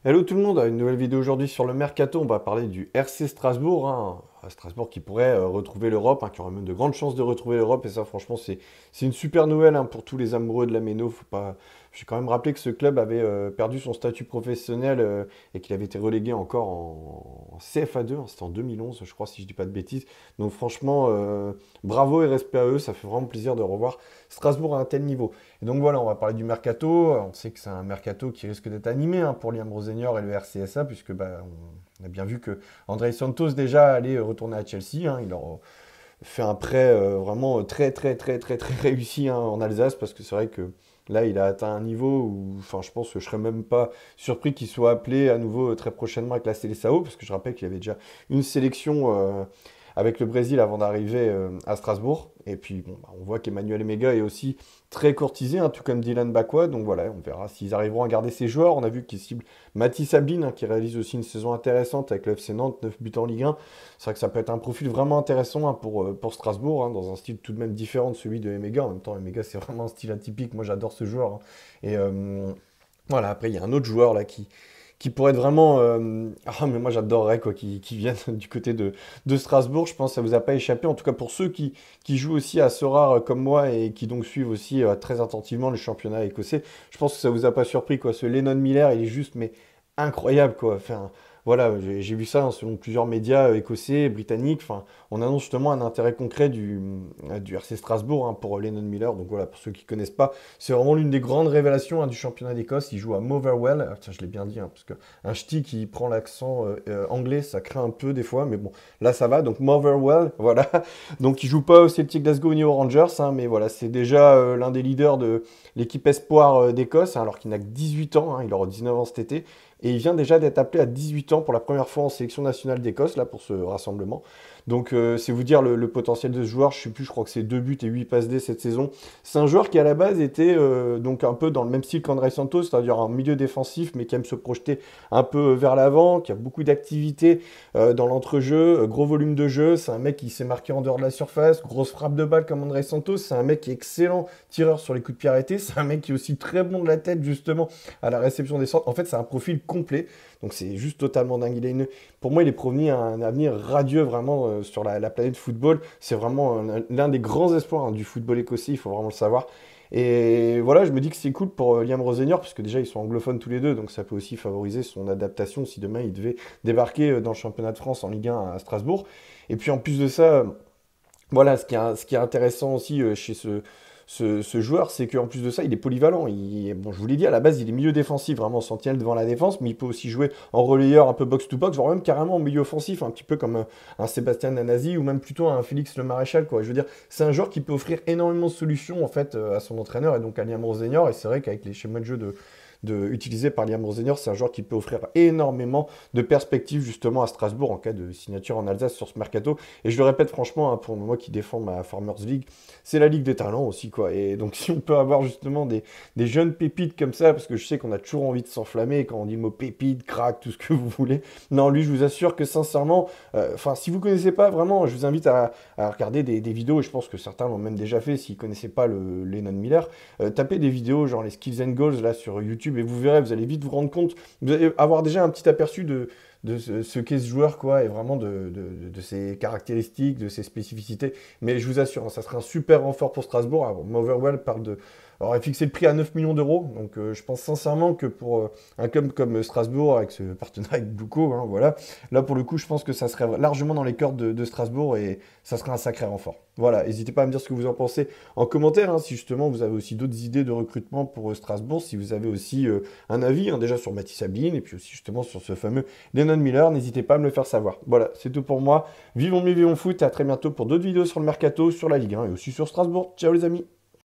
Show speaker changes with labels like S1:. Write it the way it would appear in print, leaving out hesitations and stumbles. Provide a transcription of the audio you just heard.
S1: Hello tout le monde, une nouvelle vidéo aujourd'hui sur le Mercato. On va parler du RC Strasbourg, hein. Strasbourg qui pourrait retrouver l'Europe, hein, qui aurait même de grandes chances de retrouver l'Europe. Et ça, franchement, c'est une super nouvelle, hein, pour tous les amoureux de la Méno. Faut pas... J'ai quand même rappelé que ce club avait perdu son statut professionnel et qu'il avait été relégué encore en CFA2, hein. C'était en 2011, je crois, si je dis pas de bêtises. Donc franchement, bravo et respect à eux. Ça fait vraiment plaisir de revoir Strasbourg à un tel niveau. Et donc voilà, on va parler du mercato. On sait que c'est un mercato qui risque d'être animé, hein, pour Liam Rosenior et le RCSA, puisque bah, on a bien vu que André Santos déjà allait retourner à Chelsea, hein. Il leur fait un prêt vraiment très réussi, hein, en Alsace, parce que c'est vrai que là, il a atteint un niveau où, enfin, je pense que je serais même pas surpris qu'il soit appelé à nouveau très prochainement avec la Seleção, parce que je rappelle qu'il avait déjà une sélection avec le Brésil avant d'arriver à Strasbourg. Et puis, bon, bah, on voit qu'Emmanuel Emega est aussi très courtisé, hein, tout comme Dylan Bakwa. Donc voilà, on verra s'ils arriveront à garder ces joueurs. On a vu qu'ils ciblent Mathis Sabine, hein, qui réalise aussi une saison intéressante avec le FC Nantes, 9 buts en Ligue 1. C'est vrai que ça peut être un profil vraiment intéressant, hein, pour Strasbourg, hein, dans un style tout de même différent de celui de Emega. En même temps, Emega, c'est vraiment un style atypique. Moi, j'adore ce joueur, hein. Et voilà, après, il y a un autre joueur là qui pourrait être vraiment. Ah, mais moi j'adorerais quoi, qui vienne du côté de Strasbourg. Je pense que ça vous a pas échappé. En tout cas, pour ceux qui jouent aussi à Sorare comme moi et qui donc suivent aussi très attentivement le championnat écossais, je pense que ça vous a pas surpris quoi. Ce Lennon Miller, il est juste mais incroyable quoi. Enfin, voilà, j'ai vu ça, hein, selon plusieurs médias écossais, britanniques. Enfin, on annonce justement un intérêt concret du RC Strasbourg, hein, pour Lennon Miller. Donc voilà, pour ceux qui connaissent pas, c'est vraiment l'une des grandes révélations, hein, du championnat d'Écosse. Il joue à Motherwell. Ah, tiens, je l'ai bien dit, hein, parce que un ch'ti qui prend l'accent anglais, ça craint un peu des fois, mais bon, là ça va. Donc Motherwell, voilà. Donc il joue pas au Celtic Glasgow ni aux Rangers, hein, mais voilà, c'est déjà l'un des leaders de l'équipe espoir d'Écosse, hein, alors qu'il n'a que 18 ans, hein, il aura 19 ans cet été. Et il vient déjà d'être appelé à 18 ans pour la première fois en sélection nationale d'Écosse, là, pour ce rassemblement. Donc, c'est vous dire le potentiel de ce joueur. Je sais plus, je crois que c'est 2 buts et 8 passes D cette saison. C'est un joueur qui, à la base, était donc un peu dans le même style qu'André Santos, c'est-à-dire un milieu défensif, mais qui aime se projeter un peu vers l'avant, qui a beaucoup d'activité dans l'entrejeu, gros volume de jeu. C'est un mec qui s'est marqué en dehors de la surface, grosse frappe de balle comme André Santos. C'est un mec qui est excellent tireur sur les coups de pied arrêtés. C'est un mec qui est aussi très bon de la tête, justement, à la réception des centres. En fait, c'est un profil complet. Donc c'est juste totalement dingue. Pour moi, il est promis à un avenir radieux vraiment sur la planète football. C'est vraiment l'un des grands espoirs, hein, du football écossais, il faut vraiment le savoir. Et voilà, je me dis que c'est cool pour Liam Rosenior, parce que déjà ils sont anglophones tous les deux, donc ça peut aussi favoriser son adaptation si demain il devait débarquer dans le championnat de France en Ligue 1 à Strasbourg. Et puis en plus de ça, voilà, ce qui est intéressant aussi chez ce joueur, c'est qu'en plus de ça, il est polyvalent. Bon, je vous l'ai dit, à la base, il est milieu défensif, vraiment sentinelle devant la défense, mais il peut aussi jouer en relayeur, un peu box-to-box, voire même carrément en milieu offensif, un petit peu comme un Sébastien Nanasi ou même plutôt un Félix Le Maréchal, quoi. Je veux dire, c'est un joueur qui peut offrir énormément de solutions, en fait, à son entraîneur et donc à Liam Rosenior. Et c'est vrai qu'avec les schémas de jeu utilisé par Liam Rosenior, c'est un joueur qui peut offrir énormément de perspectives justement à Strasbourg en cas de signature en Alsace sur ce mercato. Et je le répète franchement, hein, pour moi qui défends ma Farmers League, c'est la Ligue des talents aussi, quoi. Et donc si on peut avoir justement des jeunes pépites comme ça, parce que je sais qu'on a toujours envie de s'enflammer quand on dit le mot pépite, crack, tout ce que vous voulez. Non, lui, je vous assure que sincèrement, enfin, si vous connaissez pas vraiment, je vous invite à regarder des vidéos, et je pense que certains l'ont même déjà fait s'ils connaissaient pas le Lennon Miller. Tapez des vidéos genre les Skills and Goals là sur YouTube et vous verrez, vous allez vite vous rendre compte, vous allez avoir déjà un petit aperçu de ce qu'est ce joueur, quoi, et vraiment de ses caractéristiques, de ses spécificités. Mais je vous assure, hein, ça serait un super renfort pour Strasbourg. Alors, Motherwell parle de... Alors, il fixé le prix à 9 millions d'euros, donc je pense sincèrement que pour un club comme Strasbourg, avec ce partenariat avec Bluco, hein, voilà, là pour le coup, je pense que ça serait largement dans les cordes de Strasbourg et ça serait un sacré renfort. Voilà, n'hésitez pas à me dire ce que vous en pensez en commentaire, hein, si justement vous avez aussi d'autres idées de recrutement pour Strasbourg, si vous avez aussi un avis, hein, déjà sur Mathis Sabine et puis aussi justement sur ce fameux Lennon Miller, n'hésitez pas à me le faire savoir. Voilà, c'est tout pour moi. Vivons mieux, vivons foot et à très bientôt pour d'autres vidéos sur le mercato, sur la Ligue 1 et aussi sur Strasbourg. Ciao les amis!